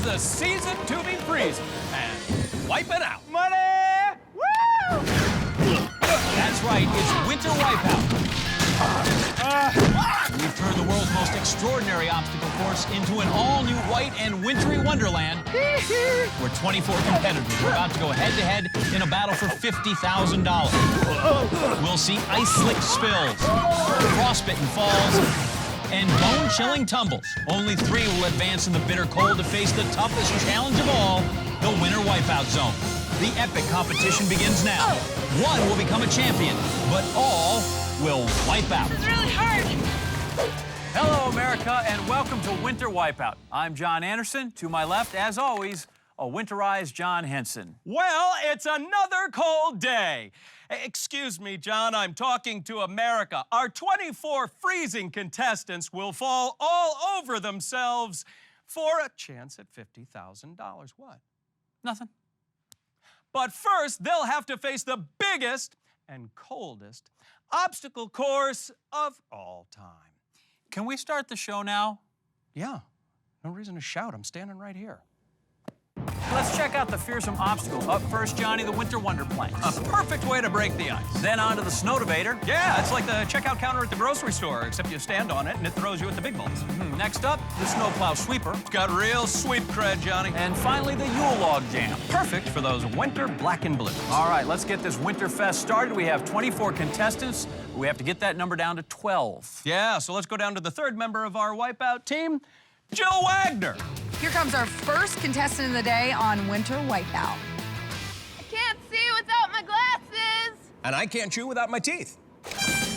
the season to be freezing and wipe it out. Money! Woo! That's right, it's Winter Wipeout. We've turned the world's most extraordinary obstacle course into an all-new white and wintry wonderland where 24 competitors are about to go head-to-head in a battle for $50,000. We'll see ice-slick spills, frostbitten falls, and bone-chilling tumbles. Only 3 will advance in the bitter cold to face the toughest challenge of all, the Winter Wipeout Zone. The epic competition begins now. One will become a champion, but all will wipe out. This is really hard. Hello, America, and welcome to Winter Wipeout. I'm John Anderson. To my left, as always, a winterized John Henson. Well, it's another cold day. Excuse me, John, I'm talking to America. Our 24 freezing contestants will fall all over themselves for a chance at $50,000. What? Nothing. But first, they'll have to face the biggest and coldest obstacle course of all time. Can we start the show now? Yeah, no reason to shout. I'm standing right here. Let's check out the fearsome obstacle. Up first, Johnny, the Winter Wonder Planks. A perfect way to break the ice. Then on to the Snowdebater. Yeah, it's like the checkout counter at the grocery store, except you stand on it and it throws you at the big balls. Next up, the Snowplow Sweeper. It's got real sweep cred, Johnny. And finally, the Yule Log Jam. Perfect for those winter black and blues. All right, let's get this Winter Fest started. We have 24 contestants. We have to get that number down to 12. Yeah, so let's go down to the third member of our Wipeout team, Jill Wagner. Here comes our first contestant of the day on Winter Wipeout. I can't see without my glasses. And I can't chew without my teeth.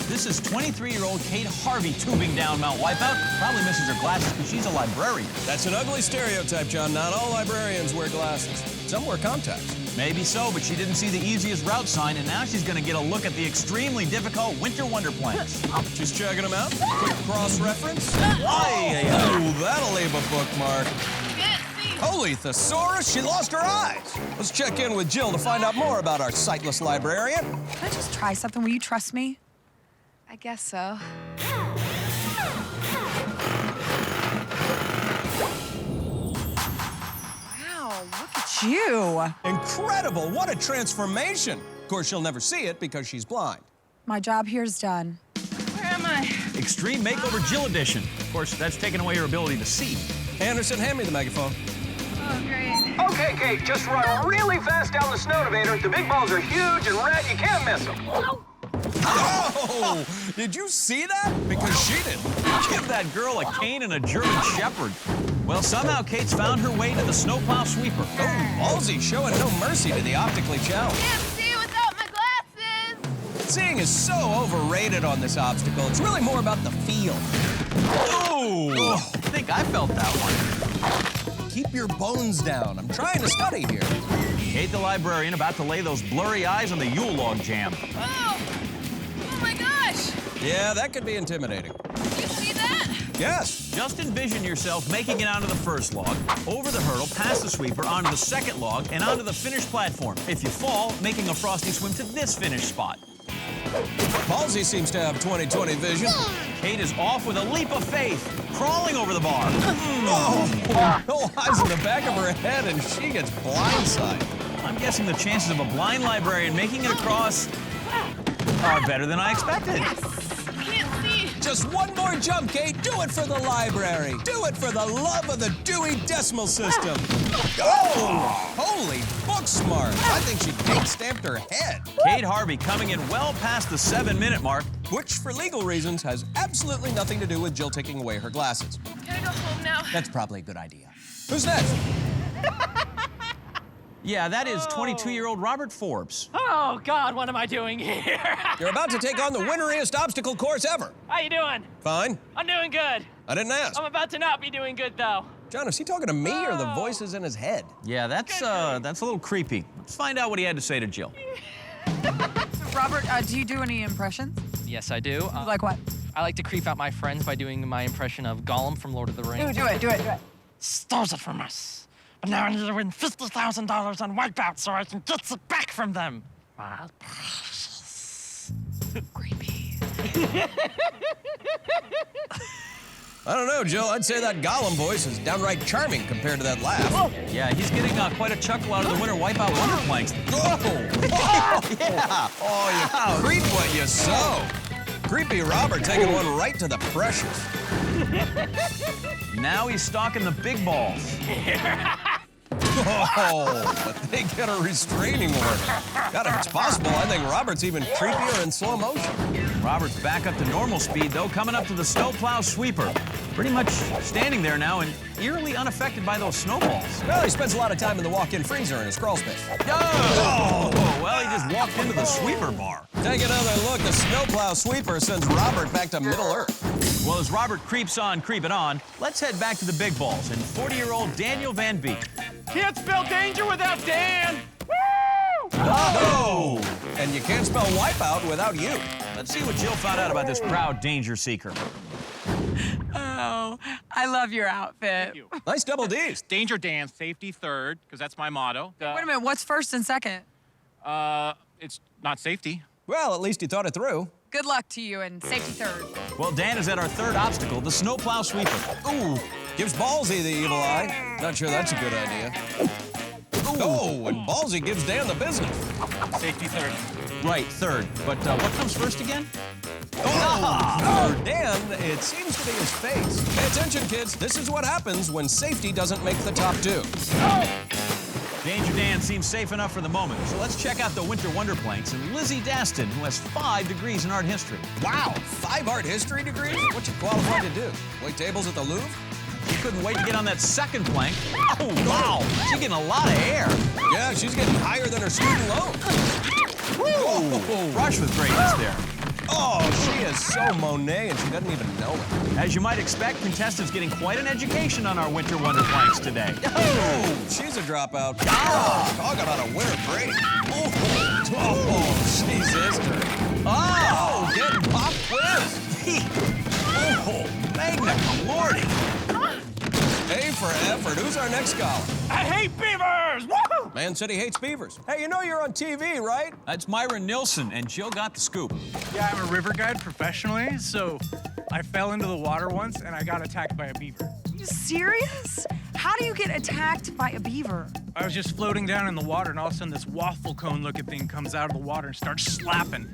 This is 23-year-old Kate Harvey tubing down Mount Wipeout. Probably misses her glasses because she's a librarian. That's an ugly stereotype, John. Not all librarians wear glasses. Some wear contacts. Maybe so, but she didn't see the easiest route sign, and now she's going to get a look at the extremely difficult Winter Wonder Planks. Just checking them out. Quick cross-reference. Oh, that'll leave a bookmark. Can't see. Holy thesaurus, she lost her eyes. Let's check in with Jill to find out more about our sightless librarian. Can I just try something? Will you trust me? I guess so. Wow, look at you. Incredible, what a transformation. Of course, she'll never see it because she's blind. My job here's done. Where am I? Extreme Makeover Jill Edition. Of course, that's taken away her ability to see. Anderson, hand me the megaphone. Oh, great. Okay, Kate, just run really fast down the Snowdebater. The big balls are huge and red, you can't miss them. Oh! Did you see that? Because she didn't. Give that girl a cane and a German Shepherd. Well, somehow Kate's found her way to the Snowplow Sweeper. Oh, ballsy, showing no mercy to the optically challenged. Can't see without my glasses. Seeing is so overrated on this obstacle. It's really more about the feel. Oh, I think I felt that one. Keep your bones down. I'm trying to study here. Kate the librarian about to lay those blurry eyes on the Yule Log Jam. Oh my gosh. Yeah, that could be intimidating. You see that? Yes. Just envision yourself making it onto the first log, over the hurdle, past the sweeper, onto the second log, and onto the finished platform. If you fall, making a frosty swim to this finished spot. Ballsy seems to have 20/20 vision. Kate is off with a leap of faith, crawling over the bar. Oh, eyes in the back of her head, and she gets blindsided. I'm guessing the chances of a blind librarian making it across are better than I expected. Can't see. Just one more jump, Kate. Do it for the library. Do it for the love of the Dewey Decimal System. Oh! Holy book smart. I think she Kate-stamped her head. Kate Harvey coming in well past the 7-minute mark. Which, for legal reasons, has absolutely nothing to do with Jill taking away her glasses. Can I go home now? That's probably a good idea. Who's next? Yeah, that is 22-year-old Robert Forbes. Oh, God, what am I doing here? You're about to take on the winteriest obstacle course ever. How you doing? Fine. I'm doing good. I didn't ask. I'm about to not be doing good, though. John, is he talking to me or the voices in his head? Yeah, that's a little creepy. Let's find out what he had to say to Jill. So, Robert, do you do any impressions? Yes, I do. Like what? I like to creep out my friends by doing my impression of Gollum from Lord of the Rings. Do it. Stole it from us. But now I need to win $50,000 on Wipeout so I can get it back from them. My precious. Creepy. I don't know, Jill. I'd say that Gollum voice is downright charming compared to that laugh. Yeah, he's getting quite a chuckle out of the winter Wipeout Wonder Planks. Oh! Yeah! Oh, you reap what you sow. Creepy Robert taking one right to the precious. Now he's stalking the big balls. Oh, but they get a restraining order. God, if it's possible, I think Robert's even creepier in slow motion. Robert's back up to normal speed, though, coming up to the Snowplow sweeper. Pretty much standing there now and eerily unaffected by those snowballs. Well, he spends a lot of time in the walk-in freezer in his crawl space. Oh! Well, he just walked into the sweeper bar. Take another look. The Snowplow sweeper sends Robert back to Middle Earth. Well, as Robert creeps on, creeping on, let's head back to the big balls and 40-year-old Daniel Van Beek. Can't spell danger without Dan. Oh! And you can't spell Wipeout without you. Let's see what Jill found out about this proud danger seeker. Oh, I love your outfit. Nice double Ds. Danger Dan, safety third, because that's my motto. Wait a minute, what's first and second? It's not safety. Well, at least you thought it through. Good luck to you and safety third. Well, Dan is at our third obstacle, the Snowplow sweeper. Ooh, gives Ballsy the evil eye. Not sure that's a good idea. Oh, and Ballsy gives Dan the business. Safety third. Right, third. But what comes first again? Oh, for Dan, it seems to be his face. Pay attention, kids. This is what happens when safety doesn't make the top two. Danger Dan seems safe enough for the moment, so let's check out the Winter Wonder Planks and Lizzie Daston, who has 5 degrees in art history. Wow, 5 art history degrees? What you qualified to do? Wait tables at the Louvre? She couldn't wait to get on that second plank. Oh, wow, she's getting a lot of air. Yeah, she's getting higher than her student loan. Whoa, rush with greatness there. Oh, she is so Monet, and she doesn't even know it. As you might expect, contestants getting quite an education on our Winter Wonder Planks today. Oh, she's a dropout. Oh, talk about a winner break. Oh, she's history. Oh, getting pop quiz. Oh, magna cum laude. A for effort. Who's our next scholar? I hate beavers! Woo! Man said he hates beavers. Hey, you know you're on TV, right? That's Myron Nilsson, and Jill got the scoop. Yeah, I'm a river guide professionally, so I fell into the water once and I got attacked by a beaver. You serious? How do you get attacked by a beaver? I was just floating down in the water and all of a sudden this waffle cone looking thing comes out of the water and starts slapping.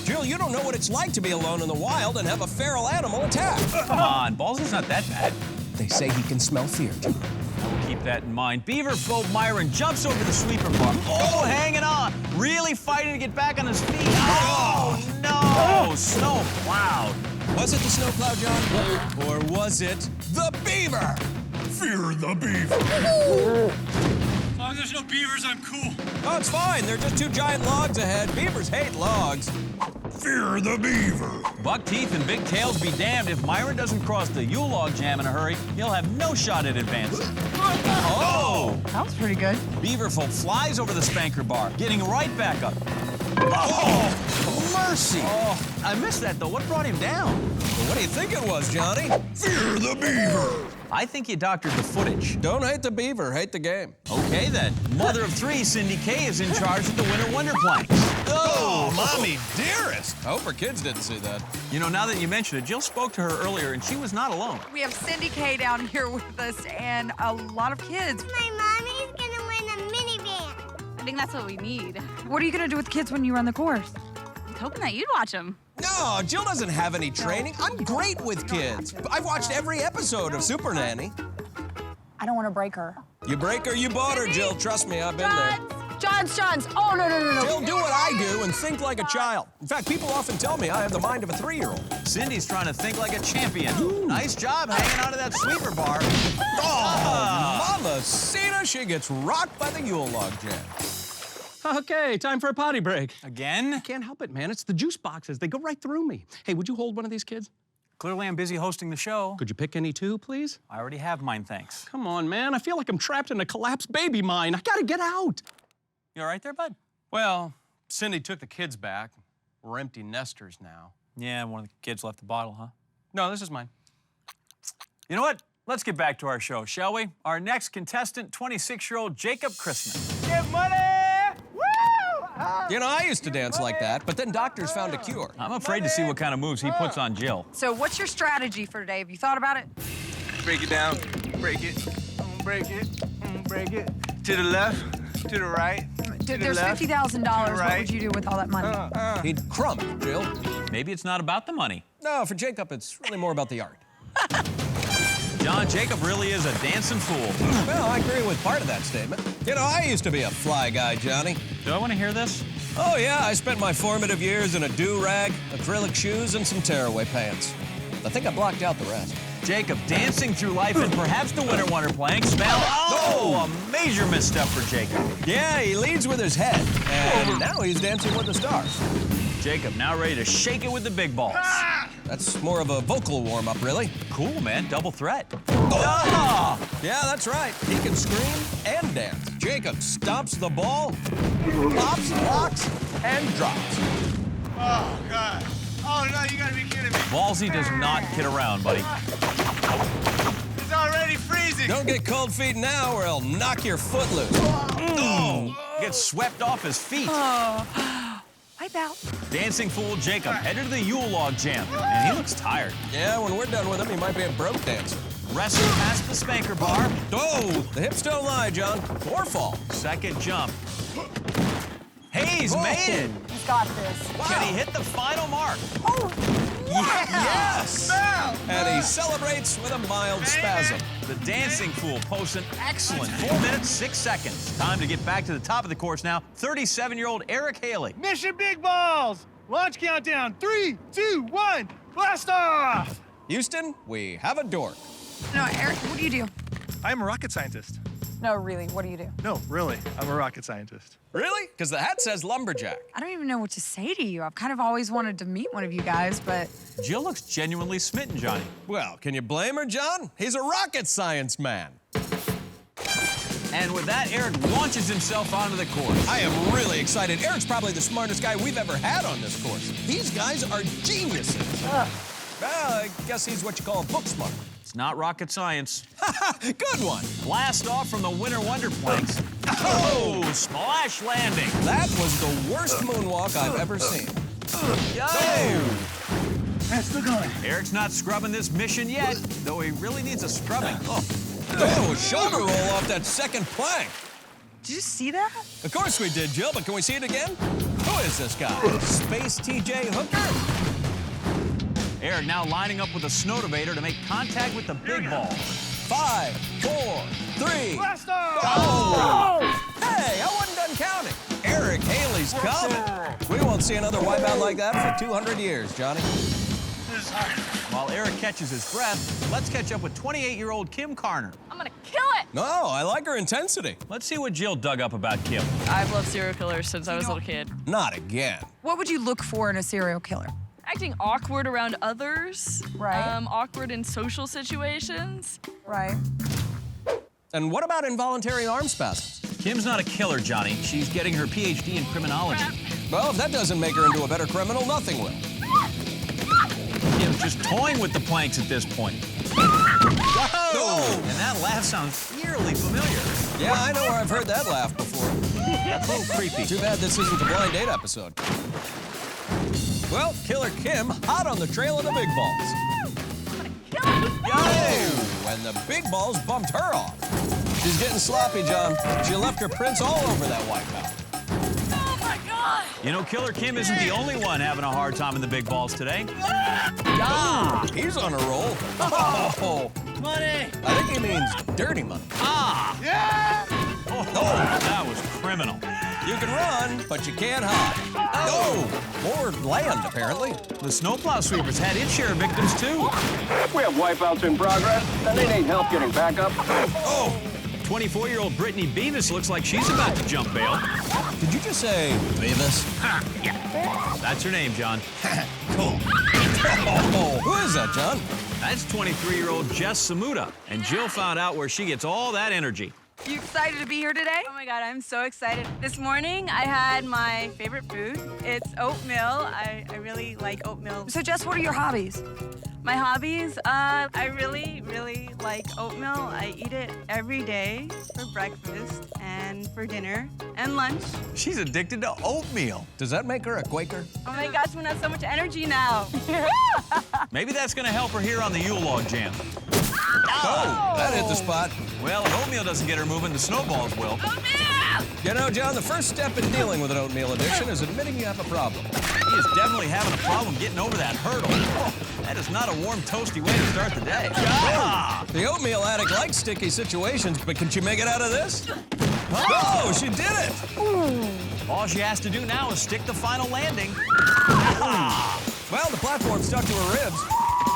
Jill, you don't know what it's like to be alone in the wild and have a feral animal attack. Come on, Ballsy's not that bad. They say he can smell fear, Jill. I will keep that in mind. Beaver phobe Myron jumps over the sweeper bar. Oh, hanging on. Really fighting to get back on his feet. Oh, no. Snowplow. Was it the Snowplow, John? Or was it the beaver? Fear the beaver. As long as there's no beavers, I'm cool. Oh, it's fine. They're just 2 giant logs ahead. Beavers hate logs. Fear the beaver. Buck teeth and big tails be damned. If Myron doesn't cross the Yule log jam in a hurry, he'll have no shot at advancing. Oh! That was pretty good. Beaverful flies over the spanker bar, getting right back up. Oh! Mercy! Oh, I missed that, though. What brought him down? Well, what do you think it was, Johnny? Fear the beaver. I think you doctored the footage. Don't hate the beaver, hate the game. Okay, then. Mother of 3, Cindy Kay, is in charge of the Winter Wonder Planks. Oh, mommy dearest. I hope her kids didn't see that. You know, now that you mention it, Jill spoke to her earlier, and she was not alone. We have Cindy Kay down here with us and a lot of kids. My mommy's gonna win a minivan. I think that's what we need. What are you gonna do with the kids when you run the course? I was hoping that you'd watch them. No, Jill doesn't have any training. I'm great with kids. I've watched every episode of Super Nanny. I don't want to break her. You break her, you bought her, Jill. Trust me, I've been there. Johns. Oh, no. Jill, do what I do and think like a child. In fact, people often tell me I have the mind of a 3-year-old. Cindy's trying to think like a champion. Nice job hanging out of that sweeper bar. Oh, Mama Cena, she gets rocked by the Yule log jam. Okay, time for a potty break. Again? Can't help it, man. It's the juice boxes. They go right through me. Hey, would you hold one of these kids? Clearly, I'm busy hosting the show. Could you pick any 2, please? I already have mine, thanks. Come on, man. I feel like I'm trapped in a collapsed baby mine. I gotta get out. You all right there, bud? Well, Cindy took the kids back. We're empty nesters now. Yeah, one of the kids left the bottle, huh? No, this is mine. You know what? Let's get back to our show, shall we? Our next contestant, 26-year-old Jacob Christman. Get money! Woo! You know, I used to dance like that, but then doctors found a cure. I'm afraid to see what kind of moves he puts on Jill. So what's your strategy for today? Have you thought about it? Break it down. Break it. Break it. Break it. To the left. To the right. There's $50,000. What right. would you do with all that money? He'd crumb it, Jill. Maybe it's not about the money. No, for Jacob, it's really more about the art. John, Jacob really is a dancing fool. Well, I agree with part of that statement. You know, I used to be a fly guy, Johnny. Do I want to hear this? Oh, yeah, I spent my formative years in a do-rag, acrylic shoes, and some tearaway pants. I think I blocked out the rest. Jacob dancing through life in perhaps the Winter Wonder plank. Spell. Oh, a major misstep for Jacob. Yeah, he leads with his head, and now he's dancing with the stars. Jacob now ready to shake it with the big balls. That's more of a vocal warm-up, really. Cool, man. Double threat. Ah! Yeah, that's right. He can scream and dance. Jacob stomps the ball, pops, blocks, and drops. Oh, God. Oh, no, you gotta be kidding me. Ballsy does not kid around, buddy. It's already freezing. Don't get cold feet now or he'll knock your foot loose. Oh! Gets swept off his feet. Wipeout. Dancing fool Jacob headed to the Yule log jam, and he looks tired. Yeah, when we're done with him, he might be a broke dancer. Wrestling past the spanker bar. Oh, the hips don't lie, John. Or fall. Second jump. He's made it. He's got this. Can he hit the final mark? Oh, Yes! And he celebrates with a mild spasm. The dancing fool posts an excellent 4 minutes, 6 seconds. Time to get back to the top of the course now. 37-year-old Eric Haley. Mission Big Balls. Launch countdown. 3, 2, 1. Blast off. Houston, we have a dork. No, Eric, what do you do? I'm a rocket scientist. no, really, what do you do? No, really. I'm a rocket scientist. Really? Because the hat says lumberjack. I don't even know what to say to you. I've kind of always wanted to meet one of you guys, but Jill looks genuinely smitten, Johnny. Well, can you blame her, John? He's a rocket science man. And with that, Eric launches himself onto the course. I am really excited. Eric's probably the smartest guy we've ever had on this course. These guys are geniuses. Well, I guess he's what you call book smart. It's not rocket science. Good one. Blast off from the Winter Wonder planks. Oh, splash landing. That was the worst moonwalk I've ever seen. That's the gun. Eric's not scrubbing this mission yet, though he really needs a scrubbing. Oh, shoulder roll off that second plank. did you see that? Of course we did, Jill, but can we see it again? Who is this guy? Space TJ Hooker? Eric now lining up with a Snowtovator to make contact with the big balls. 5, 4, 3. Blast off. Oh! Hey, I wasn't done counting. Eric Haley's coming. We won't see another wipeout like that for 200 years, Johnny. While Eric catches his breath, let's catch up with 28-year-old Kim Carner. I'm gonna kill it. No, I like her intensity. Let's see what Jill dug up about Kim. I've loved serial killers since I was a little kid. Not again. What would you look for in a serial killer? Acting awkward around others. Right. Awkward in social situations. Right. And what about involuntary arm spasms? Kim's not a killer, Johnny. She's getting her PhD in criminology. Well, if that doesn't make her into a better criminal, nothing will. Kim's just toying with the planks at this point. Oh! And that laugh sounds eerily familiar. Yeah, I know where I've heard that laugh before. That's a little creepy. Too bad this isn't a blind date episode. Well, Killer Kim, hot on the trail of the big balls. Yo! And the big balls bumped her off. She's getting sloppy, John. She left her prints all over that wipeout. Oh my God! You know, Killer Kim isn't the only one having a hard time in the big balls today. He's on a roll. Oh, Money! I think he means dirty money. Oh, that was criminal. You can run, but you can't hide. Oh, more land, apparently. The Snowplow sweepers had its share of victims, too. We have wipeouts in progress, and they need help getting back up. Oh, 24-year-old Brittany Beavis looks like she's about to jump bail. did you just say Beavis? That's her name, John. Cool. Oh, who is that, John? That's 23-year-old Jess Samuda, and Jill found out where she gets all that energy. You excited to be here today? Oh my God, I'm so excited. This morning, I had my favorite food. It's oatmeal. I really like oatmeal. So, Jess, what are your hobbies? My hobbies, I really like oatmeal. I eat it every day for breakfast and for dinner and lunch. She's addicted to oatmeal. Does that make her a Quaker? Oh my gosh, I'm gonna have so much energy now. Maybe that's gonna help her here on the Yule log jam. Oh, that hit the spot. Well, if oatmeal doesn't get her moving, the snowballs will. You know, John, the first step in dealing with an oatmeal addiction is admitting you have a problem. He is definitely having a problem getting over that hurdle. Oh, that is not a warm, toasty way to start the day. Ah! The oatmeal addict likes sticky situations, but can she make it out of this? Oh, she did it! All she has to do now is stick the final landing. Well, the platform stuck to her ribs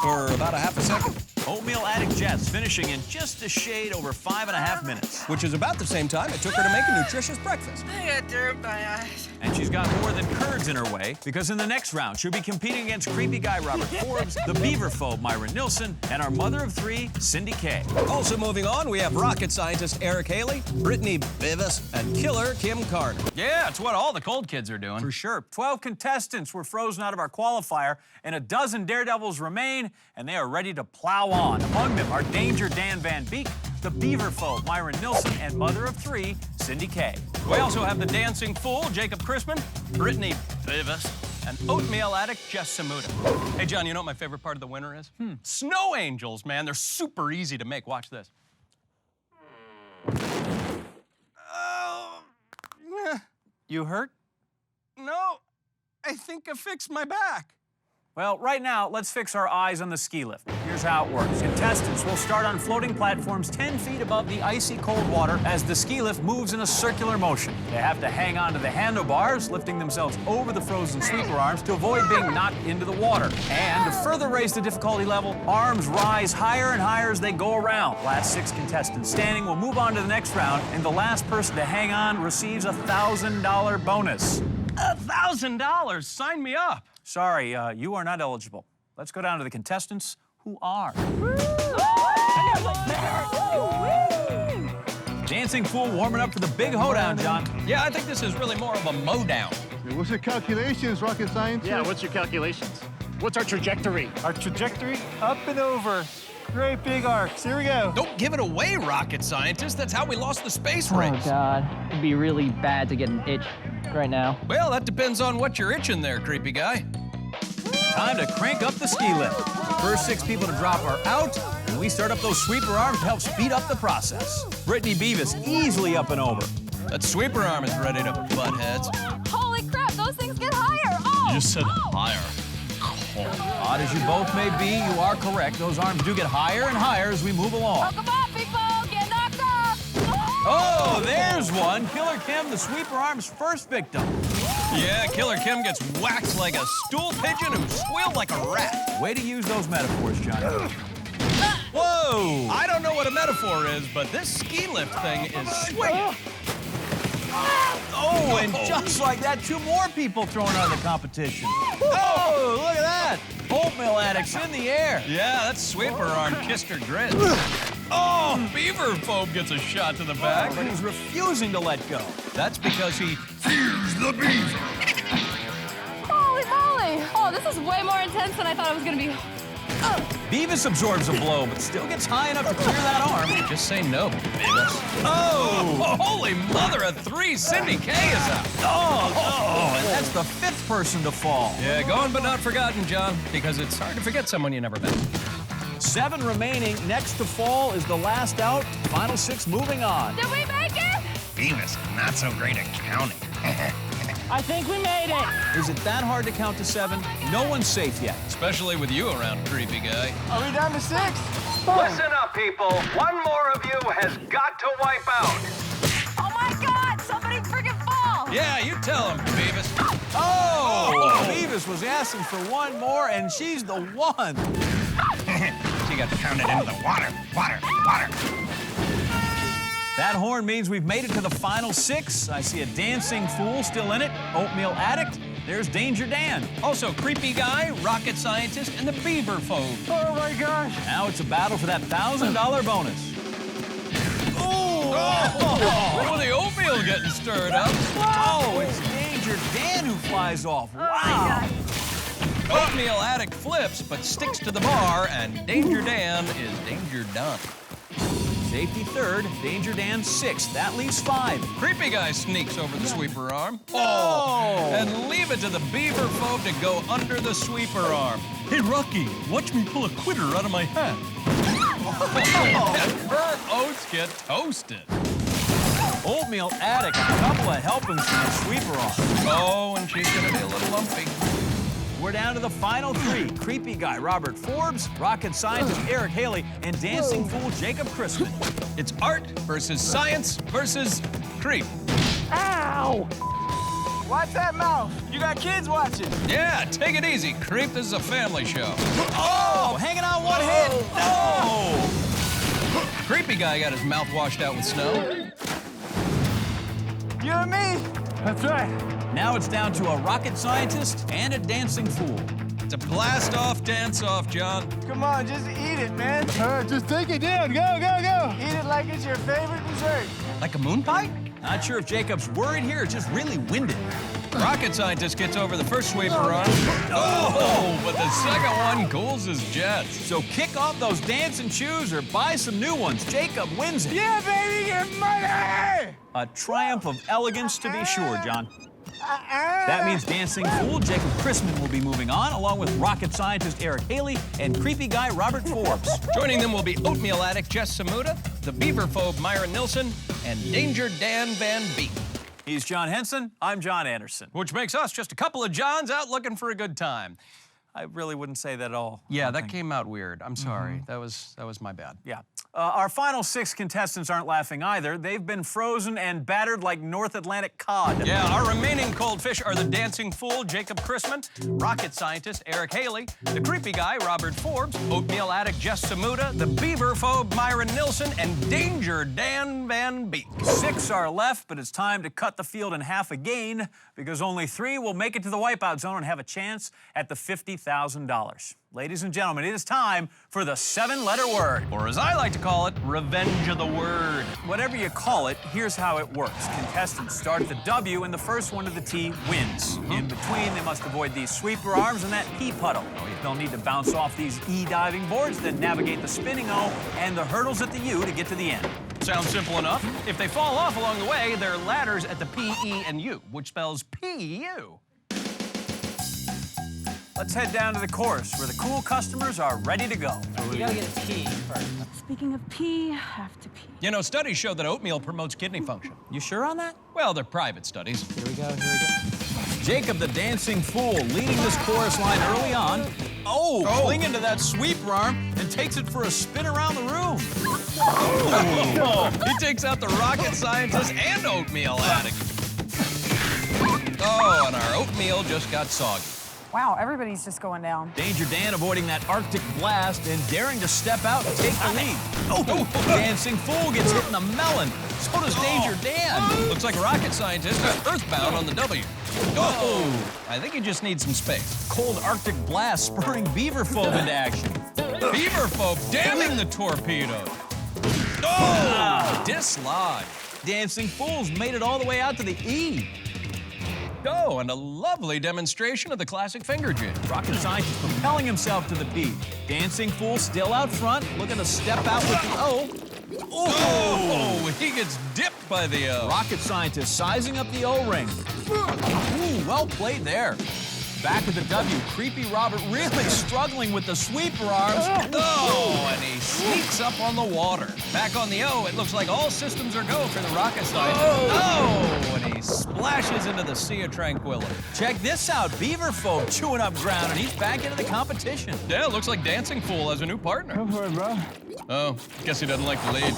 for about a half a second. Oatmeal addict Jess finishing in just a shade over 5.5 minutes. Which is about the same time it took her to make a nutritious breakfast. I got dirt in my eyes. And she's got more than curds in her way, because in the next round, she'll be competing against creepy guy Robert Forbes, the beaver phobe Myron Nilsson, and our mother of three, Cindy Kay. Also moving on, we have rocket scientist Eric Haley, Brittany Beavis, and killer Kim Carter. Yeah, it's what all the cold kids are doing. For sure. 12 contestants were frozen out of our qualifier, and a dozen daredevils remain, and they are ready to plow on. Among them are Danger Dan Van Beek, the beaver phobe Myron Nilsson, and mother of three, Cindy Kay. We also have the dancing fool, Jacob Crispin, Brittany Beavis, and oatmeal addict Jess Samuda. Hey, John, you know what my favorite part of the winter is? Snow angels, man. They're super easy to make. Watch this. Oh, You hurt? no, I think I fixed my back. Well, right now, let's fix our eyes on the ski lift. Here's how it works. Contestants will start on floating platforms 10 feet above the icy cold water as the ski lift moves in a circular motion. They have to hang on to the handlebars, lifting themselves over the frozen sweeper arms to avoid being knocked into the water. And to further raise the difficulty level, arms rise higher and higher as they go around. Last 6 contestants standing will move on to the next round, and the last person to hang on receives a $1,000 bonus. $1,000? Sign me up. Sorry, you are not eligible. Let's go down to the contestants who are. Dancing Fool warming up for the big hoedown, John. Yeah, I think this is really more of a mow-down. What's your calculations, rocket scientist? Yeah, what's your calculations? What's our trajectory? Our trajectory? Up and over. Great big arcs. Here we go. Don't give it away, rocket scientist. That's how we lost the space race. Oh, God. It'd be really bad to get an itch right now. Well, that depends on what you're itching there, creepy guy. Time to crank up the ski lift. First 6 people to drop are out, and we start up those sweeper arms to help speed up the process. Brittany Beavis easily up and over. That sweeper arm is ready to butt heads. Holy crap, those things get higher. Oh! You just said higher. Odd as you both may be, you are correct. Those arms do get higher and higher as we move along. Come on, people, get knocked off. Oh, there's one. Killer Kim, the sweeper arm's first victim. Yeah, Killer Kim gets whacked like a stool pigeon who squealed like a rat. Way to use those metaphors, Johnny. Whoa! I don't know what a metaphor is, but this ski lift thing is swinging. Oh, and just like that, 2 more people thrown out of the competition. Oh, look at that. Oatmeal addicts in the air. Yeah, that sweeper arm kissed her grits. Oh, beaver phobe gets a shot to the back. But he's refusing to let go. That's because he fears the beaver. Holy moly. Oh, this is way more intense than I thought it was going to be. Beavis absorbs a blow, but still gets high enough to clear that arm. Just say no, Beavis. Oh, holy mother of 3, Cindy Kay is out. Oh, and that's the 5th person to fall. Yeah, gone but not forgotten, John, because it's hard to forget someone you never met. 7 remaining. Next to fall is the last out. Final 6 moving on. Did we make it? Beavis, not so great at counting. I think we made it. Is it that hard to count to 7? No one's safe yet. Especially with you around, creepy guy. Are we down to 6? Listen up, people. One more of you has got to wipe out. Oh my God, somebody freaking fall. Yeah, you tell him, Beavis. Oh! Beavis was asking for 1 more, and she's the one. She got pounded into the water. That horn means we've made it to the final 6. I see a dancing fool still in it, oatmeal addict. There's Danger Dan. Also, creepy guy, rocket scientist, and the beaver phobe. Oh my gosh. Now it's a battle for that $1,000 bonus. Oh, the oatmeal getting stirred up. Oh, it's Danger Dan who flies off. Wow. Oatmeal Addict flips, but sticks to the bar, and Danger Dan is danger done. Safety third, Danger Dan sixth. That leaves 5. Creepy Guy sneaks over the sweeper arm. Oh! And leave it to the beaver phobe to go under the sweeper arm. Hey, Rocky, watch me pull a quitter out of my hat. Her oats get toasted. Oatmeal Addict, a couple of helpings from the sweeper arm. Oh, and she's gonna be a little lumpy. We're down to the final 3. Creepy Guy Robert Forbes, Rocket Scientist Eric Haley, and Dancing Fool Jacob Christman. It's art versus science versus creep. Ow! Watch that mouth. You got kids watching. Yeah, take it easy, creep. This is a family show. Oh, hanging on one head. No! Creepy Guy got his mouth washed out with snow. You and me. That's right. Now it's down to a Rocket Scientist and a Dancing Fool. It's a blast-off, dance-off, John. Come on, just eat it, man. All right, just take it down. Go, go, go. Eat it like it's your favorite dessert. Like a moon pie? Not sure if Jacob's worried here or just really winded. Rocket Scientist gets over the first sweeper arm. Oh, but the second one cools his jets. So kick off those dancing shoes or buy some new ones. Jacob wins it. Yeah, baby, get money! A triumph of elegance, to be sure, John. That means Dancing Fool Jacob Christman will be moving on, along with Rocket Scientist Eric Haley and Creepy Guy Robert Forbes. Joining them will be Oatmeal Addict Jess Samuda, the Beaver Phobe Myron Nilsson, and Danger Dan Van Beek. He's John Henson. I'm John Anderson. Which makes us just a couple of Johns out looking for a good time. I really wouldn't say that at all. Yeah, that came out weird. I'm sorry. That was my bad. Yeah. Our final 6 contestants aren't laughing either. They've been frozen and battered like North Atlantic cod. Yeah, our remaining cold fish are the Dancing Fool, Jacob Christman, Rocket Scientist, Eric Haley, the Creepy Guy, Robert Forbes, Oatmeal Addict, Jess Samuda, the Beaver Phobe, Myron Nilsson, and Danger Dan Van Beek. 6 are left, but it's time to cut the field in half again because only 3 will make it to the Wipeout Zone and have a chance at the $50,000. Ladies and gentlemen, it is time for the 7-letter word. Or as I like to call it, revenge of the word. Whatever you call it, here's how it works. Contestants start at the W and the first one to the T wins. In between, they must avoid these sweeper arms and that P puddle. They'll need to bounce off these E diving boards, then navigate the spinning O and the hurdles at the U to get to the end. Sounds simple enough. If they fall off along the way, there are ladders at the P, E, and U, which spells P-U. Let's head down to the course where the cool customers are ready to go. You gotta get a pee first. Speaking of pee, I have to pee. You know, studies show that oatmeal promotes kidney function. You sure on that? Well, they're private studies. Here we go, here we go. Jacob the Dancing Fool leading this chorus line early on. Clinging to that sweeper arm and takes it for a spin around the room. He takes out the Rocket Scientist and Oatmeal Addict. Oh, and our oatmeal just got soggy. Wow, everybody's just going down. Danger Dan avoiding that Arctic blast and daring to step out and take the lead. Dancing Fool gets hit in the melon. So does Danger Dan. Looks like Rocket Scientist is earthbound on the W. I think he just needs some space. Cold Arctic blast spurring Beaver Phobe into action. Beaver Phobe damming the torpedo. Dislodge. Dancing Fool's made it all the way out to the E. Oh, and a lovely demonstration of the classic finger jig. Rocket Scientist propelling himself to the P. Dancing Fool still out front, looking to step out with the O. He gets dipped by the O. Rocket Scientist sizing up the O-ring. Well played there. Back at the W, Creepy Robert really struggling with the sweeper arms. And he sneaks up on the water. Back on the O, it looks like all systems are go for the Rocket Scientist. And he splashes into the Sea of Tranquility. Check this out, Beaver Phobe chewing up ground, and he's back into the competition. Yeah, it looks like Dancing Fool has a new partner. Go for it, bro. Oh, guess he doesn't like the lead.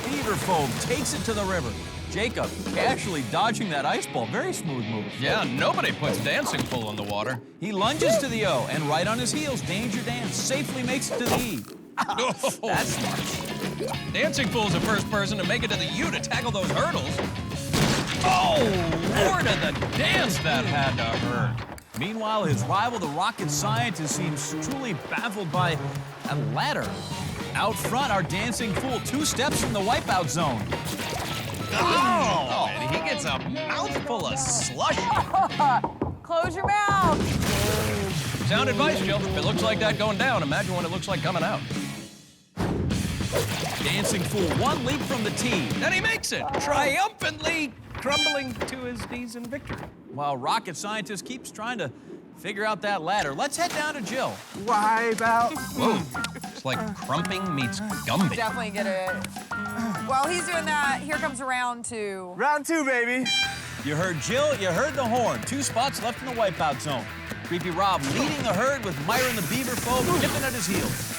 Beaver Phobe takes it to the river. Jacob actually dodging that ice ball. Very smooth move. Yeah, nobody puts Dancing Fool in the water. He lunges to the O, and right on his heels, Danger Dan safely makes it to the E. That's smart. Dancing Fool's the first person to make it to the U to tackle those hurdles. Lord of the dance, that had to hurt. Meanwhile, his rival, the Rocket Scientist, seems truly baffled by a ladder. Out front, our Dancing Fool 2 steps from the Wipeout Zone. And he gets a mouthful of slush. Close your mouth. Sound advice, Jill. If it looks like that going down, imagine what it looks like coming out. Dancing Fool, one leap from the tee. And he makes it, triumphantly crumbling to his knees in victory. While Rocket Scientist keeps trying to figure out that ladder. Let's head down to Jill. Wipeout. Whoa, it's like crumping meets Gumby. Definitely get it. While he's doing that, here comes round 2. Round 2, baby. You heard Jill, you heard the horn. 2 spots left in the wipeout zone. Creepy Rob leading the herd with Myron the beaver phobe nipping at his heels.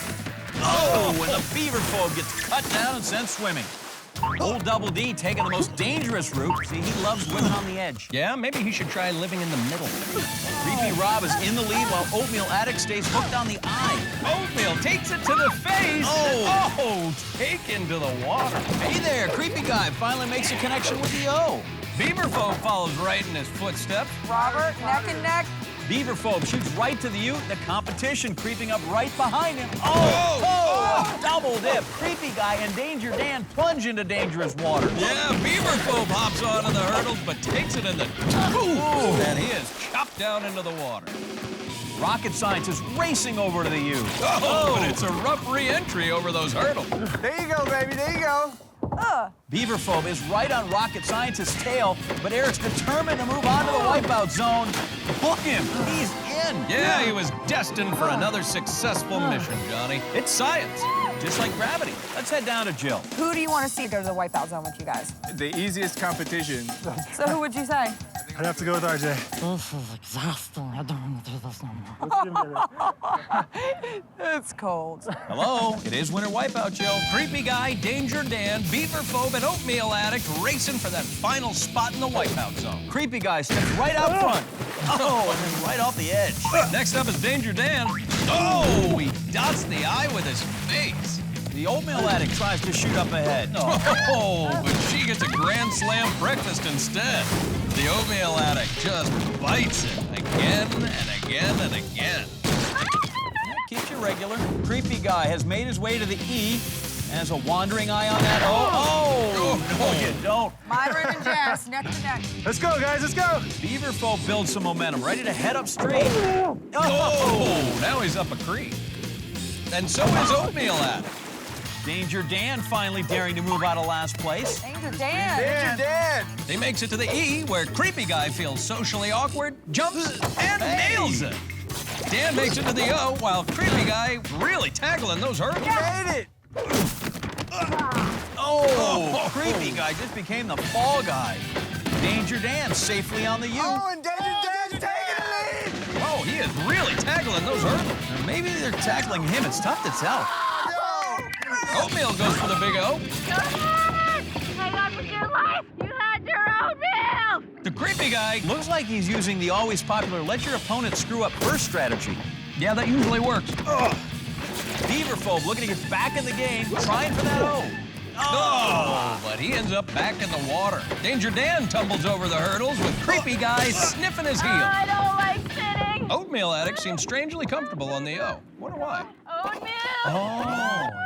Oh, and the beaver phobe gets cut down and sent swimming. Old Double D taking the most dangerous route. See, he loves living on the edge. Yeah, maybe he should try living in the middle. Creepy Rob is in the lead while Oatmeal Addict stays hooked on the eye. Oatmeal takes it to the face. Oh, taken to the water. Hey there, Creepy Guy finally makes a connection with the O. Beaver phobe follows right in his footsteps. Robert, neck and neck. Beaver phobe shoots right to the Ute. The competition creeping up right behind him. Oh, a double dip. Creepy Guy and Danger Dan plunge into dangerous water. Yeah, Beaver phobe hops onto the hurdles, but takes it in the tooth. And he is chopped down into the water. Rocket Scientist racing over to the Ute. Oh, but it's a rough re-entry over those hurdles. There you go, baby, there you go. Beaver phobe is right on Rocket Scientist's tail, but Eric's determined to move on to the wipeout zone. Hook him. He's in. Yeah, he was destined for another successful mission, Johnny. It's science. Just like gravity. Let's head down to Jill. Who do you want to see go to the wipeout zone with you guys? The easiest competition. So who would you say? I'd have to go with RJ. This is exhausting. I don't want to do this no more. It's cold. Hello, it is Winter Wipeout, Jill. Creepy Guy, Danger Dan, Beaver phobe, and Oatmeal Addict racing for that final spot in the wipeout zone. Creepy Guy steps right out front. Oh, and then right off the edge. Next up is Danger Dan. Oh, he dots the eye with his face. The Oatmeal Addict tries to shoot up ahead. Oh, but she gets a Grand Slam breakfast instead. The Oatmeal Addict just bites it again and again and again. Keeps you regular. Creepy Guy has made his way to the E and has a wandering eye on that O. Oh, no, you don't. Myron and Jess, neck to neck. Let's go, guys, let's go. Beaver phobe builds some momentum, ready to head upstream. Oh, now he's up a creek. And so is Oatmeal Addict. Danger Dan finally daring to move out of last place. Danger Dan. Danger Dan. He makes it to the E, where Creepy Guy feels socially awkward, jumps, and nails it. Dan makes it to the O, while Creepy Guy really tackling those hurdles. Made it. Oh, Creepy Guy just became the fall guy. Danger Dan safely on the U. Oh, and Danger Dan's taking the lead. Oh, he is really tackling those hurdles. Or maybe they're tackling him. It's tough to tell. Oatmeal goes for the big O. Hang on for dear life! You had your oatmeal! The Creepy Guy. Looks like he's using the always popular let your opponent screw up first strategy. Yeah, that usually works. Beaver phobe looking to get back in the game, trying for that O. Oh, but he ends up back in the water. Danger Dan tumbles over the hurdles with Creepy Guy sniffing his heel. I don't like sitting! Oatmeal Addict seems strangely comfortable on the O. Wonder why. Oatmeal! Oh, yeah.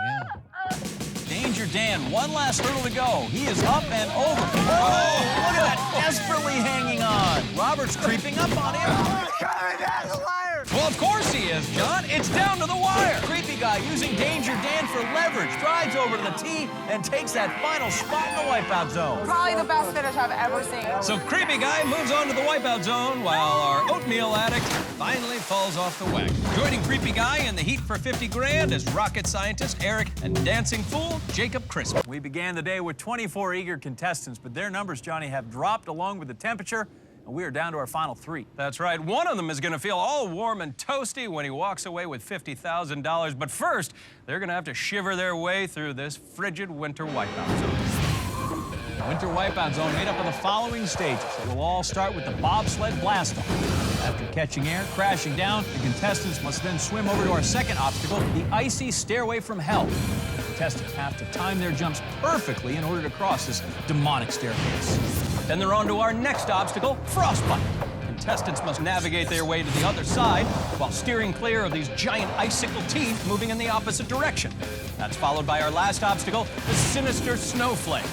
Danger Dan, one last hurdle to go. He is up and over. Oh, look at that, desperately hanging on. Robert's creeping up on him. Coming down the wire. Well, of course he is, John. It's down to the wire. Creepy Guy using Danger Dan for leverage, drives over to the tee and takes that final spot in the wipeout zone. Probably the best finish I've ever seen. So Creepy Guy moves on to the wipeout zone while our Oatmeal Addict finally falls off the wagon. Joining Creepy Guy in the heat for 50 grand is Rocket Scientist Eric and Dancing Fool Jacob Crisp. We began the day with 24 eager contestants, but their numbers, Johnny, have dropped along with the temperature, and we are down to our final 3. That's right. One of them is going to feel all warm and toasty when he walks away with $50,000. But first, they're going to have to shiver their way through this frigid winter wipeout zone. The winter wipeout zone made up of the following stages. It will all start with the bobsled blast-off. After catching air, crashing down, the contestants must then swim over to our second obstacle, the icy stairway from hell. The contestants have to time their jumps perfectly in order to cross this demonic staircase. Then they're on to our next obstacle, frostbite. Contestants must navigate their way to the other side while steering clear of these giant icicle teeth moving in the opposite direction. That's followed by our last obstacle, the sinister snowflake.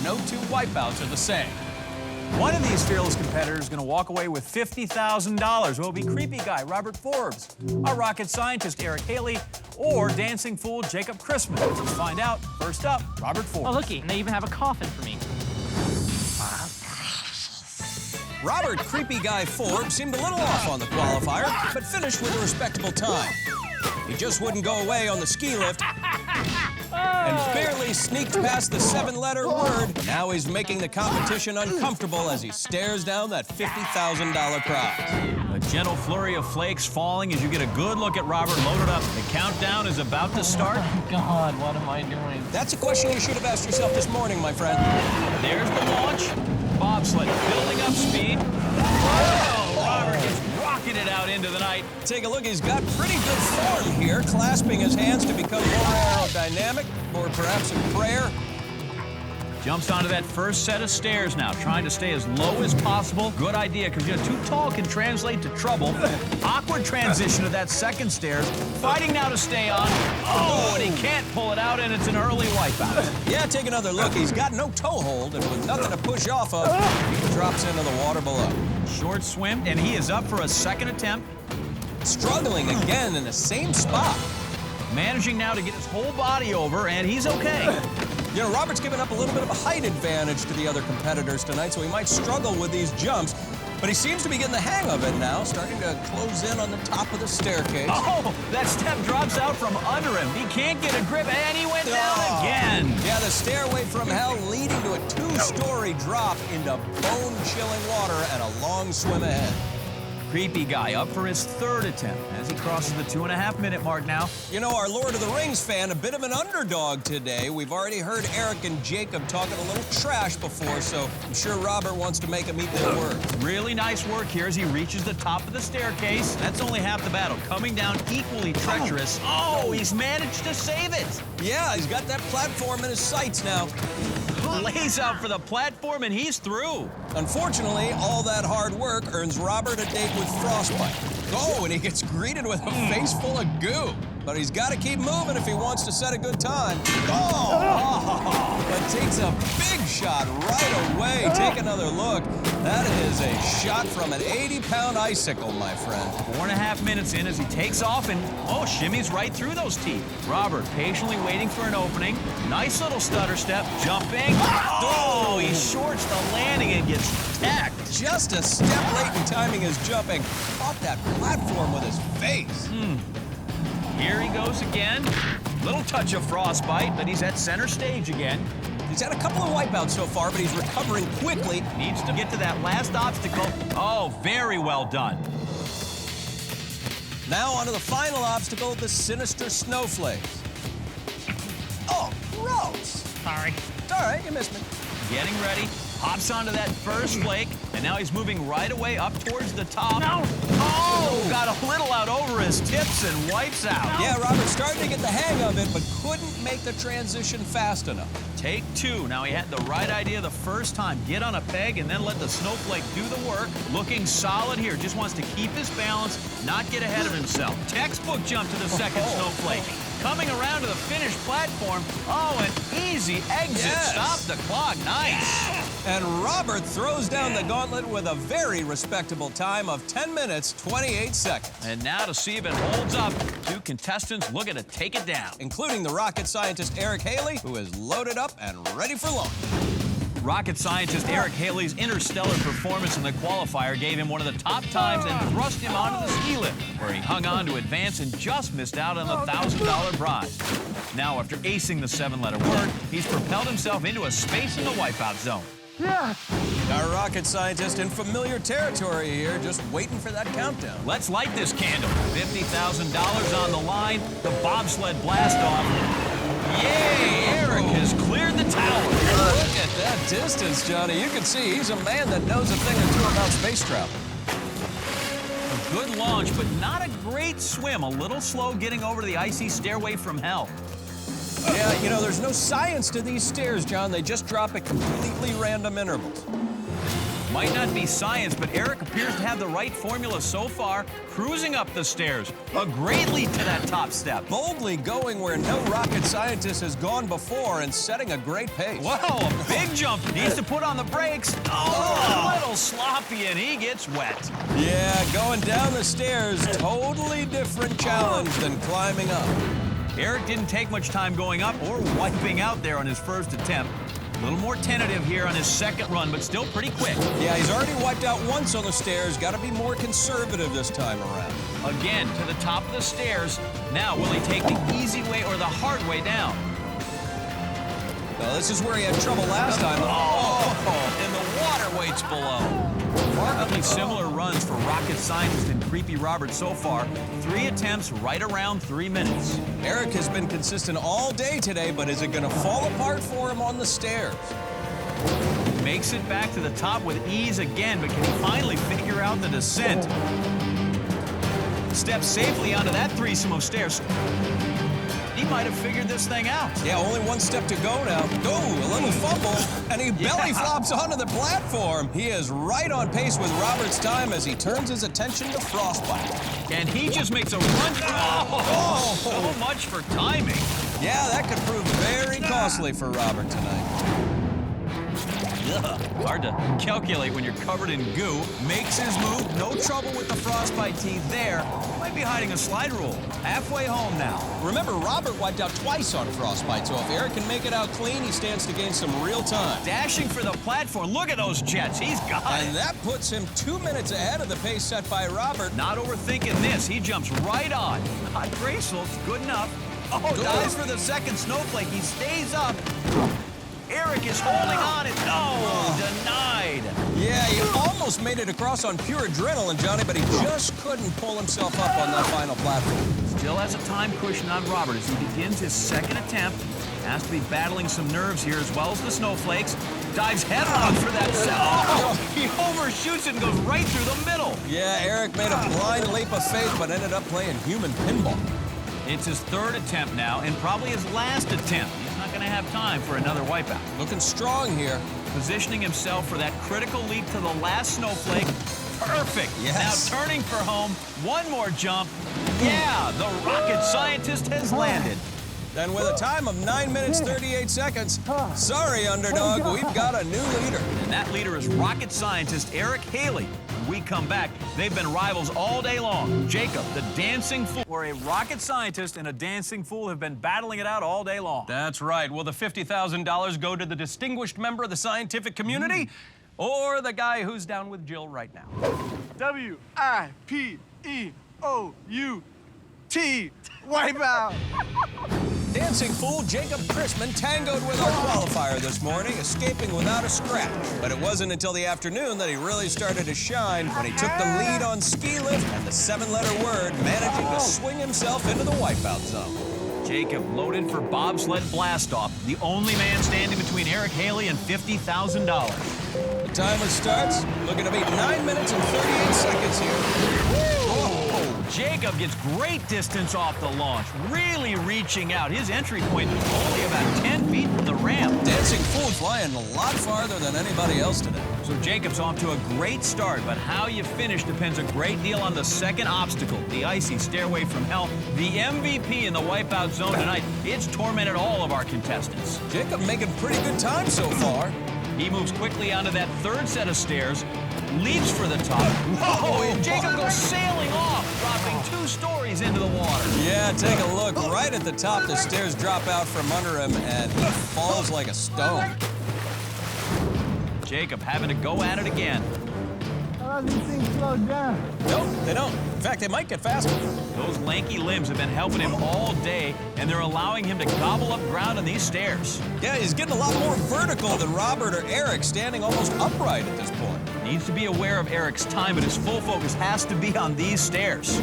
No two wipeouts are the same. One of these fearless competitors is going to walk away with $50,000. Will it be creepy guy Robert Forbes, our rocket scientist Eric Haley, or dancing fool Jacob Christmas? Let's find out. First up, Robert Forbes. Oh, looky, and they even have a coffin for me. Robert Creepy Guy Forbes seemed a little off on the qualifier, but finished with a respectable time. He just wouldn't go away on the ski lift and barely sneaked past the 7-letter word. Now he's making the competition uncomfortable as he stares down that $50,000 prize. A gentle flurry of flakes falling as you get a good look at Robert loaded up. The countdown is about to start. Oh, God, what am I doing? That's a question you should have asked yourself this morning, my friend. There's the launch. Bobsled building up speed. Oh, Robert gets rocketed out into the night. Take a look, he's got pretty good form here, clasping his hands to become more aerodynamic, or perhaps in prayer. Jumps onto that first set of stairs now, trying to stay as low as possible. Good idea, because too tall can translate to trouble. Awkward transition to that second stairs. Fighting now to stay on. Oh, and he can't pull it out, and it's an early wipeout. Yeah, take another look. He's got no toe hold, and with nothing to push off of, he drops into the water below. Short swim, and he is up for a second attempt. Struggling again in the same spot. Managing now to get his whole body over, and he's okay. You know, Robert's given up a little bit of a height advantage to the other competitors tonight, so he might struggle with these jumps. But he seems to be getting the hang of it now, starting to close in on the top of the staircase. Oh, that step drops out from under him. He can't get a grip, and he went down again. Yeah, the stairway from hell leading to a 2-story drop into bone-chilling water and a long swim ahead. Creepy Guy up for his third attempt as he crosses the 2.5-minute mark now. You know, our Lord of the Rings fan, a bit of an underdog today. We've already heard Eric and Jacob talking a little trash before, so I'm sure Robert wants to make them eat their words. Really nice work here as he reaches the top of the staircase. That's only half the battle. Coming down equally treacherous. Oh, he's managed to save it. Yeah, he's got that platform in his sights now. Lays out for the platform, and he's through. Unfortunately, all that hard work earns Robert a date with frostbite. Oh, and he gets greeted with a face full of goo. But he's got to keep moving if he wants to set a good time. Oh! But takes a big shot right away. Take another look. That is a shot from an 80-pound icicle, my friend. 4.5 minutes in as he takes off and, shimmies right through those teeth. Robert patiently waiting for an opening. Nice little stutter step, jumping. Oh, he shorts the landing and gets tacked. Just a step late in timing his jumping. Caught that platform with his face. Here he goes again. Little touch of frostbite, but he's at center stage again. He's had a couple of wipeouts so far, but he's recovering quickly. Needs to get to that last obstacle. Oh, very well done. Now onto the final obstacle, the sinister snowflakes. Oh, gross. Sorry. It's all right, you missed me. Getting ready, hops onto that first flake, and now he's moving right away up towards the top. No! Oh, got a little out over his tips and wipes out. No. Yeah, Robert's starting to get the hang of it, but couldn't make the transition fast enough. Take two. Now he had the right idea the first time. Get on a peg and then let the snowflake do the work. Looking solid here. Just wants to keep his balance, not get ahead of himself. Textbook jump to the second snowflake. Coming around to the finished platform. Oh, an easy exit. Yes. Stop the clock. Nice. And Robert throws down the gauntlet with a very respectable time of 10 minutes, 28 seconds. And now to see if it holds up, two contestants looking to take it down. Including the rocket scientist Eric Haley, who is loaded up and ready for launch. Rocket scientist Eric Haley's interstellar performance in the qualifier gave him one of the top times and thrust him onto the ski lift, where he hung on to advance and just missed out on the $1,000 prize. Now, after acing the 7-letter word, he's propelled himself into a space in the wipeout zone. Yeah. Our rocket scientist in familiar territory here, just waiting for that countdown. Let's light this candle. $50,000 on the line, the bobsled blast off. Yay! Eric has cleared the tower. Look at that distance, Johnny. You can see he's a man that knows a thing or two about space travel. A good launch, but not a great swim. A little slow getting over to the icy stairway from hell. Yeah, you know, there's no science to these stairs, John. They just drop at completely random intervals. Might not be science, but Eric appears to have the right formula so far, cruising up the stairs. A great leap to that top step. Boldly going where no rocket scientist has gone before and setting a great pace. Wow, a big jump. Needs to put on the brakes. Oh, a little sloppy, and he gets wet. Yeah, going down the stairs, totally different challenge than climbing up. Eric didn't take much time going up or wiping out there on his first attempt. A little more tentative here on his second run, but still pretty quick. Yeah, he's already wiped out once on the stairs. Got to be more conservative this time around. Again, to the top of the stairs. Now, will he take the easy way or the hard way down? Well, this is where he had trouble last time. Oh, and the water waits below. Remarkably similar runs for rocket scientist and Creepy Robert so far. 3 attempts right around 3 minutes. Eric has been consistent all day today, but is it going to fall apart for him on the stairs? Makes it back to the top with ease again, but can he finally figure out the descent? Steps safely onto that threesome of stairs. He might have figured this thing out. Yeah, only 1 step to go now. Oh, a little fumble, and he belly flops onto the platform. He is right on pace with Robert's time as he turns his attention to Frostbite. And he just makes a run. Oh, so much for timing. Yeah, that could prove very costly for Robert tonight. Ugh, hard to calculate when you're covered in goo. Makes his move. No trouble with the Frostbite teeth there. Might be hiding a slide rule. Halfway home now. Remember, Robert wiped out twice on Frostbite, so if Eric can make it out clean, he stands to gain some real time. Dashing for the platform. Look at those jets. He's got it. And that puts him 2 minutes ahead of the pace set by Robert. Not overthinking this. He jumps right on. Not graceful. It's good enough. Oh, dives for the second snowflake. He stays up. Eric is holding on. Denied. Yeah, he almost made it across on pure adrenaline, Johnny, but he just couldn't pull himself up on that final platform. Still has a time cushion on Robert as he begins his second attempt. Has to be battling some nerves here as well as the snowflakes. Dives headlong for that. He overshoots it and goes right through the middle. Yeah, Eric made a blind leap of faith, but ended up playing human pinball. It's his third attempt now, and probably his last attempt. He's not going to have time for another wipeout. Looking strong here. Positioning himself for that critical leap to the last snowflake. Perfect. Yes. Now turning for home. One more jump. Yeah, the rocket scientist has landed. Then with a time of 9 minutes, 38 seconds, sorry, underdog, we've got a new leader. And that leader is rocket scientist Eric Haley. When we come back, they've been rivals all day long. Jacob, the dancing fool, or a rocket scientist and a dancing fool have been battling it out all day long. That's right. Will the $50,000 go to the distinguished member of the scientific community or the guy who's down with Jill right now? W-I-P-E-O-U-T. Wipeout. Dancing fool Jacob Chrisman tangoed with our qualifier this morning, escaping without a scratch. But it wasn't until the afternoon that he really started to shine when he took the lead on ski lift and the 7-letter word, managing to swing himself into the wipeout zone. Jacob loaded for bobsled blastoff, the only man standing between Eric Haley and $50,000. The timer starts, looking to beat 9 minutes and 38 seconds here. Jacob gets great distance off the launch, really reaching out. His entry point is only about 10 feet from the ramp. Dancing fool flying a lot farther than anybody else today. So Jacob's off to a great start, but how you finish depends a great deal on the second obstacle, the icy stairway from hell. The MVP in the wipeout zone tonight. It's tormented all of our contestants. Jacob making pretty good time so far. He moves quickly onto that third set of stairs, leaps for the top. Whoa! And Jacob goes sailing off, dropping 2 stories into the water. Yeah, take a look. Right at the top, the stairs drop out from under him, and he falls like a stone. Jacob having to go at it again. How does these things slow down? Nope, they don't. In fact, they might get faster. Those lanky limbs have been helping him all day, and they're allowing him to gobble up ground on these stairs. Yeah, he's getting a lot more vertical than Robert or Eric, standing almost upright at this point. Needs to be aware of Eric's time, but his full focus has to be on these stairs.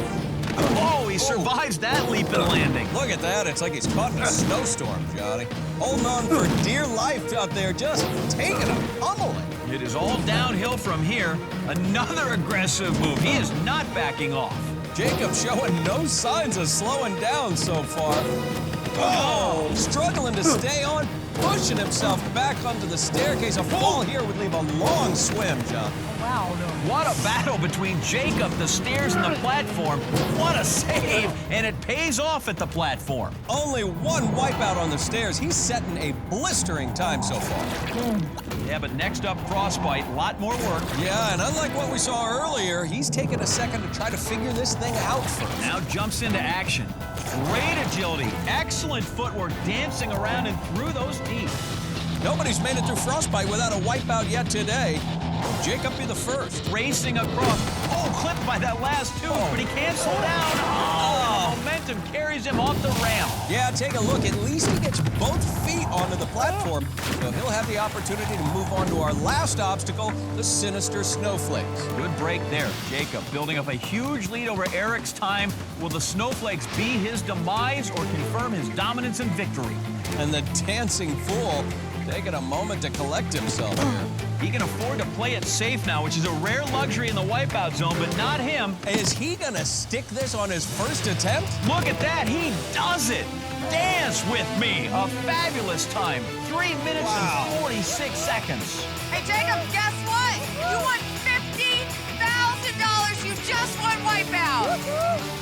Oh, he survives that leap and landing. Look at that. It's like he's caught in a snowstorm, Johnny. Holding on for dear life out there, just taking a pummeling. It is all downhill from here. Another aggressive move. He is not backing off. Jacob showing no signs of slowing down so far. Oh, struggling to stay on, pushing himself back onto the staircase. A fall here would leave a long swim, John. Wow. What a battle between Jacob, the stairs, and the platform. What a save, and it pays off at the platform. Only one wipeout on the stairs. He's setting a blistering time so far. Yeah, but next up, Frostbite. Lot more work. Yeah, and unlike what we saw earlier, he's taking a second to try to figure this thing out first. Now jumps into action. Great agility, excellent footwork, dancing around and through those teeth. Nobody's made it through Frostbite without a wipeout yet today. Will Jacob be the first? Racing across. Oh, clipped by that last tooth, but he can't slow down. Oh, momentum carries him off the ramp. Yeah, take a look. At least he gets both feet onto the platform, so he'll have the opportunity to move on to our last obstacle, the sinister snowflakes. Good break there. Jacob building up a huge lead over Eric's time. Will the snowflakes be his demise or confirm his dominance and victory? And the dancing fool taking a moment to collect himself here. He can afford to play it safe now, which is a rare luxury in the wipeout zone, but not him. Is he gonna stick this on his first attempt? Look at that, he does it! Dance with me, a fabulous time. 3 minutes and 46 seconds. Hey, Jacob, guess what? You won $50,000. You just won Wipeout.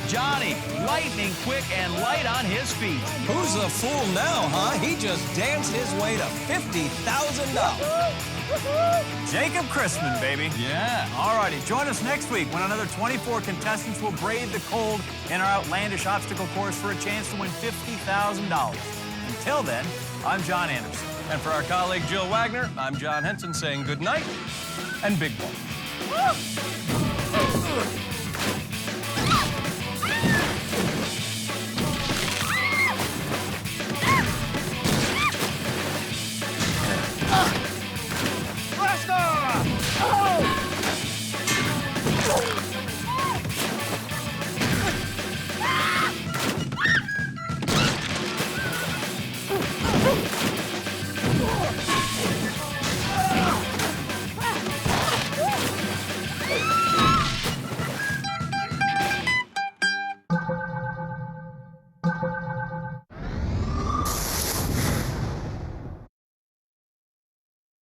Johnny, lightning quick and light on his feet. Who's the fool now, huh? He just danced his way to $50,000. Jacob Christman, baby. Yeah. All righty, join us next week when another 24 contestants will brave the cold in our outlandish obstacle course for a chance to win $50,000. Until then, I'm John Anderson. And for our colleague Jill Wagner, I'm John Henson saying good night and big ball.